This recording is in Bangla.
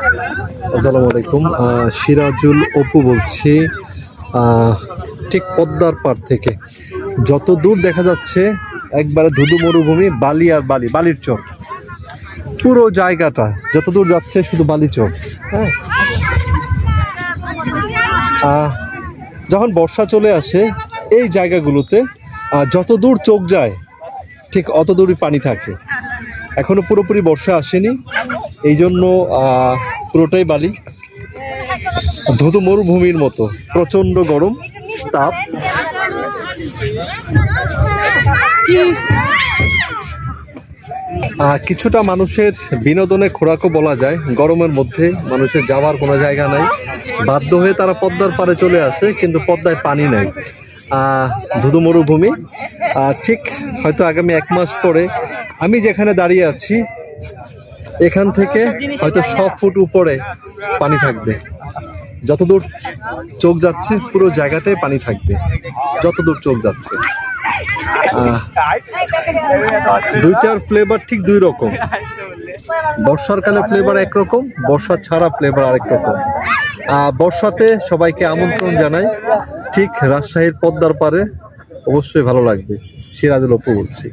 আসসালামু আলাইকুম, সিরাজুল অপু বলছি। ঠিক পদ্মার পাড় থেকে যত দূর দেখা যাচ্ছে একবারে ধুধু মরুভূমি, বালি আর বালি, বালির চর। পুরো জায়গাটা যত দূর যাচ্ছে শুধু বালি চর। হ্যাঁ, যখন বর্ষা চলে আসে এই জায়গাগুলোতে যত দূর চোখ যায় ঠিক অত দূরই পানি থাকে। এখনো পুরোপুরি বর্ষা আসেনি, এই জন্য পুরোটাই বালি, ধুধু মরুভূমির মতো, প্রচন্ড গরম তাপ। কিছুটা মানুষের বিনোদনের খোরাকও বলা যায়। গরমের মধ্যে মানুষের যাওয়ার কোনো জায়গা নাই, বাধ্য হয়ে তারা পদ্মার পাড়ে চলে আসে, কিন্তু পদ্মায় পানি নাই, ধুধু মরুভূমি। ঠিক হয়তো আগামী 1 মাস পরে আমি যেখানে দাঁড়িয়ে আছি এখান থেকে হয়তো 100 ফুট উপরে পানি থাকবে। যতদূর চোখ যাচ্ছে পুরো জায়গাটাই পানি থাকবে, যতদূর চোখ যাচ্ছে। দুইটার ফ্লেভার ঠিক দুই রকম। বর্ষার কালে ফ্লেভার একরকম, বর্ষা ছাড়া ফ্লেভার আরেক রকম। বর্ষাতে সবাইকে আমন্ত্রণ জানাই, ঠিক রাজশাহীর পদ্মার পাড়ে, অবশ্যই ভালো লাগবে। সিরাজুল অপু বলছি।